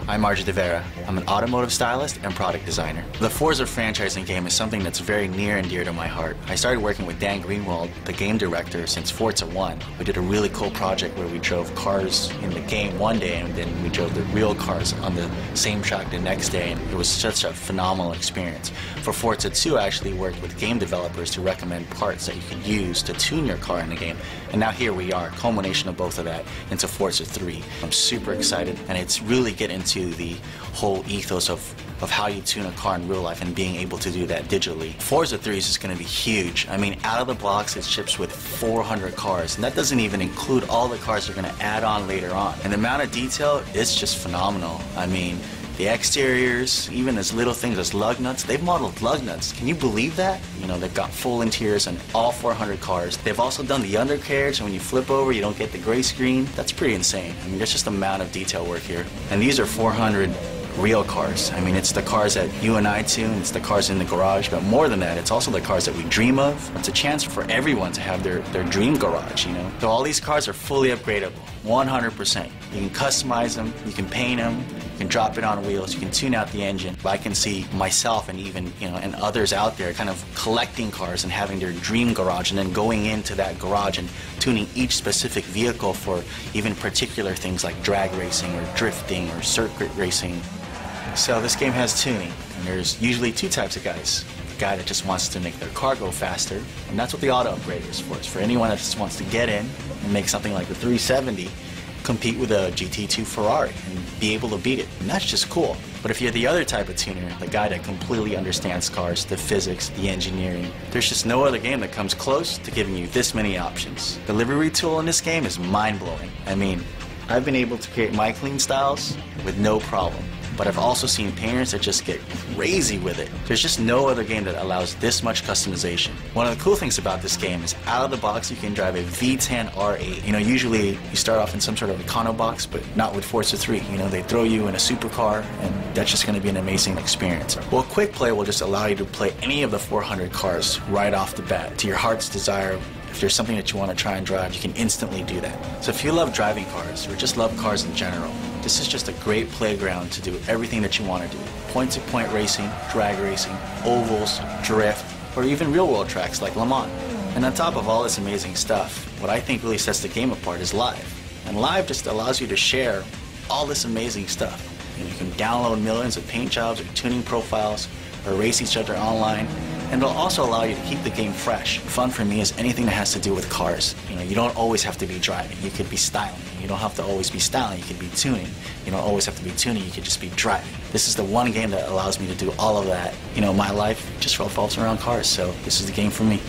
I'm Vera. I'm an automotive stylist and product designer. The Forza franchising game is something that's very near and dear to my heart. I started working with Dan Greenwald, the game director, since Forza 1. We did a really cool project where we drove cars in the game one day and then we drove the real cars on the same track the next day, and it was such a phenomenal experience. For Forza 2, I actually worked with game developers to recommend parts that you could use to tune your car in the game, and now here we are, culmination of both of that into Forza 3. I'm super excited, and it's really getting into the whole ethos of how you tune a car in real life and being able to do that digitally. Forza 3 is just going to be huge. I mean, out of the box it ships with 400 cars, and that doesn't even include all the cars they're going to add on later on. And the amount of detail is just phenomenal. I mean, the exteriors, even as little things as lug nuts, they've modeled lug nuts. Can you believe that? You know, they've got full interiors on all 400 cars. They've also done the undercarriage, and when you flip over, you don't get the gray screen. That's pretty insane. I mean, there's just a amount of detail work here. And these are 400 real cars. I mean, it's the cars that you and I tune, it's the cars in the garage, but more than that, it's also the cars that we dream of. It's a chance for everyone to have their dream garage, you know? So all these cars are fully upgradable, 100%. You can customize them, you can paint them, you can drop it on wheels, you can tune out the engine. I can see myself and even, you know, and others out there kind of collecting cars and having their dream garage and then going into that garage and tuning each specific vehicle for even particular things like drag racing or drifting or circuit racing. So this game has tuning, and there's usually two types of guys. The guy that just wants to make their car go faster, and that's what the auto upgrader is for. It's for anyone that just wants to get in and make something like the 370 compete with a GT2 Ferrari and be able to beat it, and that's just cool. But if you're the other type of tuner, the guy that completely understands cars, the physics, the engineering, there's just no other game that comes close to giving you this many options. The livery tool in this game is mind-blowing. I mean, I've been able to create my clean styles with no problem. But I've also seen painters that just get crazy with it. There's just no other game that allows this much customization. One of the cool things about this game is out of the box you can drive a V10 R8. You know, usually you start off in some sort of econo box, but not with Forza 3. You know, they throw you in a supercar, and that's just going to be an amazing experience. Well, Quick Play will just allow you to play any of the 400 cars right off the bat, to your heart's desire. If there's something that you want to try and drive, you can instantly do that. So if you love driving cars, or just love cars in general, this is just a great playground to do everything that you want to do. Point-to-point racing, drag racing, ovals, drift, or even real-world tracks like Le Mans. And on top of all this amazing stuff, what I think really sets the game apart is Live. And Live just allows you to share all this amazing stuff. And you can download millions of paint jobs or tuning profiles, or race each other online. And it'll also allow you to keep the game fresh. Fun for me is anything that has to do with cars. You know, you don't always have to be driving. You could be styling. You don't have to always be styling. You could be tuning. You don't always have to be tuning. You could just be driving. This is the one game that allows me to do all of that. You know, my life just revolves around cars, so this is the game for me.